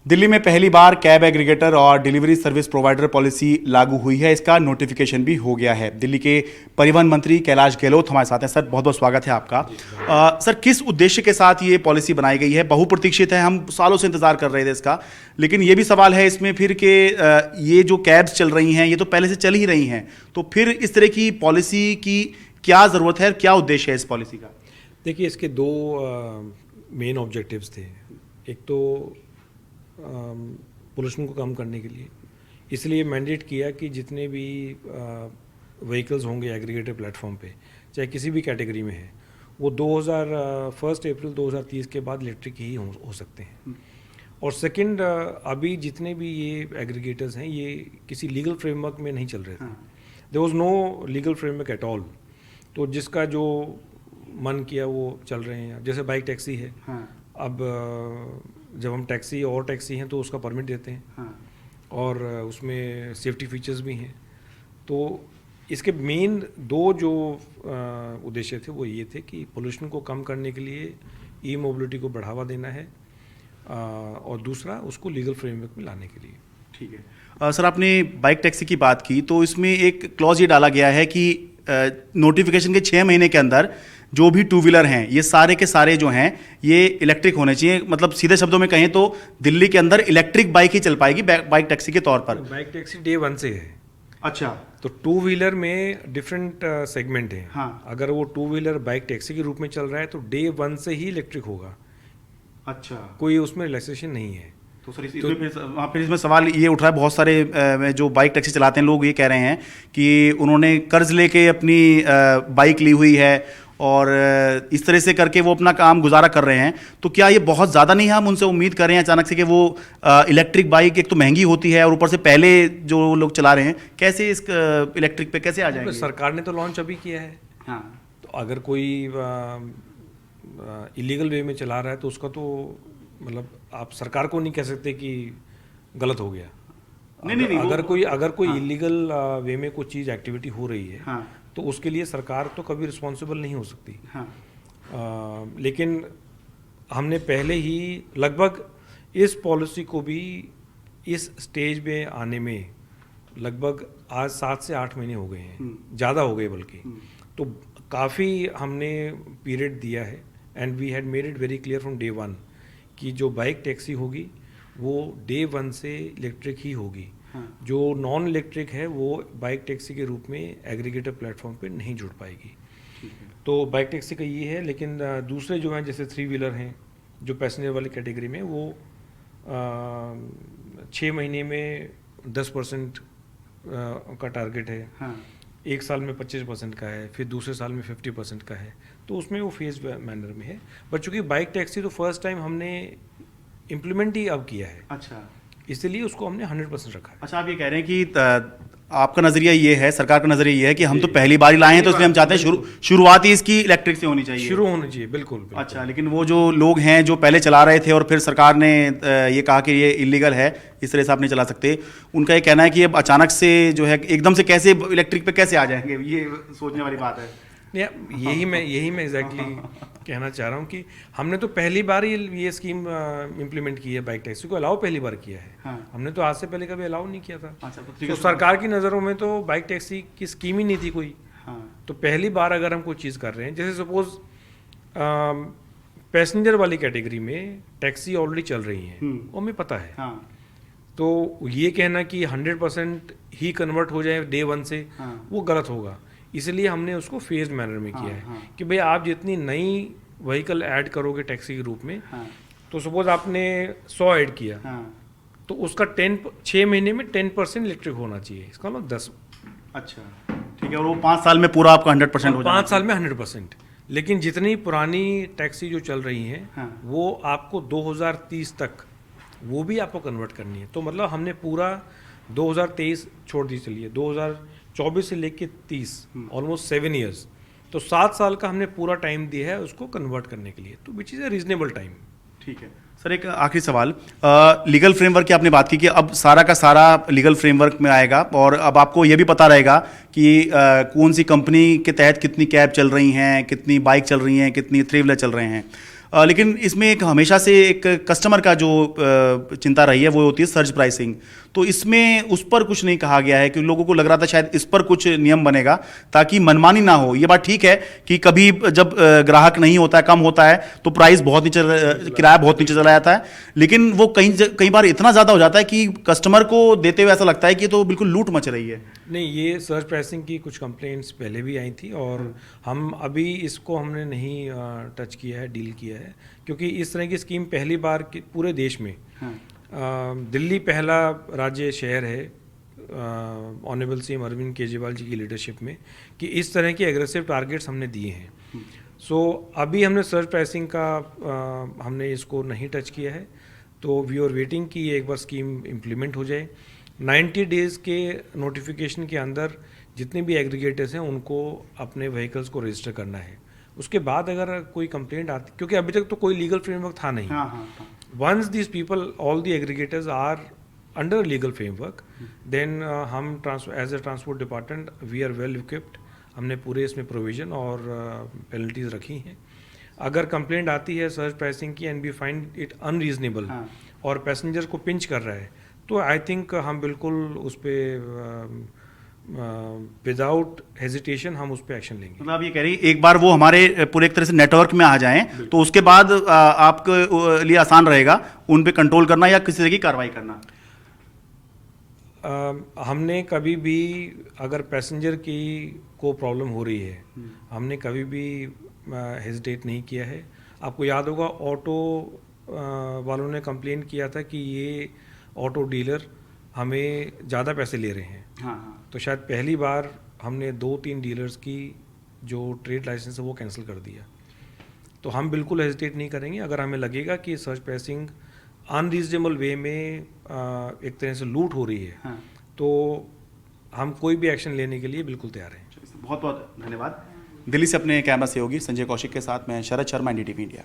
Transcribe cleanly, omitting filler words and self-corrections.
दिल्ली में पहली बार cab aggregator और डिलीवरी सर्विस प्रोवाइडर पॉलिसी लागू हुई है। इसका नोटिफिकेशन भी हो गया है। दिल्ली के परिवहन मंत्री कैलाश गहलोत हमारे साथ हैं। सर, बहुत बहुत स्वागत है आपका। सर, किस उद्देश्य के साथ ये पॉलिसी बनाई गई है? बहुप्रतीक्षित है, हम सालों से इंतजार कर रहे थे इसका, लेकिन ये भी सवाल है इसमें फिर कि ये जो कैब्स चल रही हैं ये तो पहले से चल ही रही हैं, तो फिर इस तरह की पॉलिसी की क्या ज़रूरत है, क्या उद्देश्य है इस पॉलिसी का? देखिए, इसके दो मेन ऑब्जेक्टिव्स थे। एक तो पोल्यूशन को कम करने के लिए, इसलिए मैंडेट किया कि जितने भी व्हीकल्स होंगे एग्रीगेटर प्लेटफॉर्म पे, चाहे किसी भी कैटेगरी में है, वो 1 अप्रैल 2030 के बाद इलेक्ट्रिक ही हो सकते हैं। और सेकंड, अभी जितने भी ये एग्रीगेटर्स हैं ये किसी लीगल फ्रेमवर्क में नहीं चल रहे थे। There was no legal framework at all. तो जिसका जो मन किया वो चल रहे हैं। जैसे बाइक टैक्सी है, अब जब हम टैक्सी और टैक्सी हैं तो उसका परमिट देते हैं, और उसमें सेफ्टी फीचर्स भी हैं। तो इसके मेन दो जो उद्देश्य थे वो ये थे कि पोल्यूशन को कम करने के लिए ई मोबिलिटी को बढ़ावा देना है, और दूसरा उसको लीगल फ्रेमवर्क में लाने के लिए। ठीक है। सर, आपने बाइक टैक्सी की बात की तो इसमें एक क्लॉज ये डाला गया है कि नोटिफिकेशन के 6 महीने के अंदर जो भी टू व्हीलर हैं ये सारे के सारे जो हैं ये इलेक्ट्रिक होने चाहिए। मतलब सीधे शब्दों में कहें तो दिल्ली के अंदर इलेक्ट्रिक बाइक ही चल पाएगी बाइक टैक्सी के तौर पर। बाइक टैक्सी डे 1 से है। अच्छा। तो टू व्हीलर में डिफरेंट सेगमेंट है। हाँ। अगर वो टू व्हीलर बाइक टैक्सी के रूप में चल रहा है तो डे 1 से ही इलेक्ट्रिक होगा। अच्छा। कोई उसमें रिलैक्सेशन नहीं है। तो सर फिर इसमें सवाल ये उठ रहा है, बहुत सारे जो बाइक टैक्सी चलाते हैं लोग ये कह रहे हैं कि उन्होंने कर्ज लेके अपनी बाइक ली हुई है और इस तरह से करके वो अपना काम गुजारा कर रहे हैं। तो क्या ये बहुत ज़्यादा नहीं है? हम उनसे उम्मीद कर रहे हैं अचानक से कि वो इलेक्ट्रिक बाइक एक तो महंगी होती है और ऊपर से पहले जो लोग चला रहे हैं कैसे इस इलेक्ट्रिक पे कैसे आ जाएंगे? सरकार ने तो लॉन्च अभी किया है। हाँ। तो अगर कोई इलीगल वे में चला रहा है तो उसका तो मतलब आप सरकार को नहीं कह सकते कि गलत हो गया। नहीं, अगर कोई इलीगल वे में कोई चीज़ एक्टिविटी हो रही है, हाँ, तो उसके लिए सरकार तो कभी रिस्पॉन्सिबल नहीं हो सकती। हाँ। लेकिन हमने पहले ही लगभग इस पॉलिसी को भी इस स्टेज में आने में लगभग आज 7 से 8 महीने हो गए हैं, ज़्यादा हो गए बल्कि। तो काफ़ी हमने पीरियड दिया है, and we had made it very clear from day 1 कि जो बाइक टैक्सी होगी वो डे 1 से इलेक्ट्रिक ही होगी। हाँ। जो नॉन इलेक्ट्रिक है वो बाइक टैक्सी के रूप में एग्रीगेटर प्लेटफॉर्म पे नहीं जुड़ पाएगी। तो बाइक टैक्सी का ये है। लेकिन दूसरे जो हैं जैसे 3 व्हीलर हैं जो पैसेंजर वाली कैटेगरी में, वो 6 महीने में 10% का टारगेट है। हाँ। 1 साल में 25% का है, फिर दूसरे साल में 50% का है। तो उसमें वो फेज मैनर में है। बट चूंकि बाइक टैक्सी तो फर्स्ट टाइम हमने इम्प्लीमेंट ही अब किया है। अच्छा। इसलिए उसको हमने 100% रखा है। अच्छा, आप ये कह रहे हैं कि आपका नजरिया ये है, सरकार का नजरिया ये है कि हम तो पहली बार ही लाए हैं तो इसलिए हम चाहते हैं शुरुआत ही इसकी इलेक्ट्रिक से होनी चाहिए, शुरू होनी चाहिए। बिल्कुल। अच्छा, लेकिन वो जो लोग हैं जो पहले चला रहे थे और फिर सरकार ने ये कहा कि ये इलीगल है, इस तरह से आप नहीं चला सकते, उनका ये कहना है कि अब अचानक से जो है एकदम से कैसे इलेक्ट्रिक पे कैसे आ जाएंगे, ये सोचने वाली बात है। यही मैं एग्जैक्टली कहना चाह रहा हूँ कि हमने तो पहली बार ही ये स्कीम इम्प्लीमेंट की है। बाइक टैक्सी को अलाउ पहली बार किया है। हाँ। हमने तो आज से पहले कभी अलाउ नहीं किया था। अच्छा, तो सरकार की नज़रों में तो बाइक टैक्सी की स्कीम ही नहीं थी कोई। हाँ। तो पहली बार अगर हम कोई चीज़ कर रहे हैं, जैसे सपोज पैसेंजर वाली कैटेगरी में टैक्सी ऑलरेडी चल रही है, वो हमें पता है। हाँ। तो ये कहना कि 100% ही कन्वर्ट हो जाए डे 1 से, हाँ, वो गलत होगा। इसलिए हमने उसको फेज मैनर में किया है। हाँ। कि भाई आप जितनी नई व्हीकल ऐड करोगे टैक्सी के रूप में, हाँ, तो सपोज आपने 100 ऐड किया, हाँ, तो उसका 6 महीने में 10% इलेक्ट्रिक होना चाहिए। इसका मतलब 10। अच्छा, ठीक है। और वो 5 साल में पूरा आपका 100% हो जाएगा। 5 साल में 100%। लेकिन जितनी पुरानी टैक्सी जो चल रही हैं, हाँ, वो आपको 2030 तक वो भी आपको कन्वर्ट करनी है। तो मतलब हमने पूरा 2023 छोड़ दी, चलिए 2024 से लेके 30, ऑलमोस्ट 7 ईयर्स, तो 7 साल का हमने पूरा टाइम दिया है उसको कन्वर्ट करने के लिए। तो which is a reasonable time. ठीक है सर, एक आखिरी सवाल, लीगल फ्रेमवर्क की आपने बात की कि अब सारा का सारा लीगल फ्रेमवर्क में आएगा और अब आपको ये भी पता रहेगा कि कौन सी कंपनी के तहत कितनी कैब चल रही हैं, कितनी बाइक चल रही हैं, कितनी 3 व्हीलर चल रहे हैं। लेकिन इसमें एक हमेशा से एक कस्टमर का जो चिंता रही है वो होती है सर्ज प्राइसिंग। तो इसमें उस पर कुछ नहीं कहा गया है कि लोगों को लग रहा था शायद इस पर कुछ नियम बनेगा ताकि मनमानी ना हो। ये बात ठीक है कि कभी जब ग्राहक नहीं होता है, कम होता है, तो प्राइस बहुत नीचे, किराया बहुत नीचे चला जाता है, लेकिन वो कई बार इतना ज़्यादा हो जाता है कि कस्टमर को देते हुए ऐसा लगता है कि तो बिल्कुल लूट मच रही है। नहीं, ये सर्च प्राइसिंग की कुछ कंप्लेंट्स पहले भी आई थी और हम अभी इसको हमने नहीं टच किया है, डील किया है, क्योंकि इस तरह की स्कीम पहली बार पूरे देश में, दिल्ली पहला राज्य शहर है ऑनरेबल सीएम अरविंद केजरीवाल जी की लीडरशिप में कि इस तरह के एग्रेसिव टारगेट्स हमने दिए हैं। सो अभी हमने सर्च प्राइसिंग का हमने इसको नहीं टच किया है, तो वी आर वेटिंग कि एक बार स्कीम इम्प्लीमेंट हो जाए। 90 डेज़ के नोटिफिकेशन के अंदर जितने भी एग्रीगेटर्स हैं उनको अपने व्हीकल्स को रजिस्टर करना है। उसके बाद अगर कोई कंप्लेंट आती, क्योंकि अभी तक तो कोई लीगल फ्रेमवर्क था नहीं, once these people, all the aggregators are under legal framework, then हम as a transport department we are well equipped, हमने पूरे इसमें प्रोविजन और पेनल्टीज रखी हैं। अगर कंप्लेंट आती है सर्च प्राइसिंग की and we find it unreasonable और पैसेंजर को पिंच कर रहा है, तो आई थिंक हम बिल्कुल उस पर विदाउट हेजिटेशन हम उस पर एक्शन लेंगे। मतलब आप ये कह रही एक बार वो हमारे पूरे एक तरह से नेटवर्क में आ जाएं तो उसके बाद आपके लिए आसान रहेगा उन पे कंट्रोल करना या किसी तरह की कार्रवाई करना। हमने कभी भी अगर पैसेंजर की को प्रॉब्लम हो रही है, हमने कभी भी हेजिटेट नहीं किया है। आपको याद होगा ऑटो वालों ने कंप्लेन किया था कि ये ऑटो डीलर हमें ज़्यादा पैसे ले रहे हैं। हाँ। तो शायद पहली बार हमने 2-3 डीलर्स की जो ट्रेड लाइसेंस है वो कैंसिल कर दिया। तो हम बिल्कुल हेजिटेट नहीं करेंगे। अगर हमें लगेगा कि सर्च प्राइसिंग अनरीजनेबल वे में एक तरह से लूट हो रही है, हाँ, तो हम कोई भी एक्शन लेने के लिए बिल्कुल तैयार हैं। बहुत बहुत धन्यवाद। दिल्ली से अपने कैमरा सहयोगी संजय कौशिक के साथ मैं शरद शर्मा, NDTV इंडिया।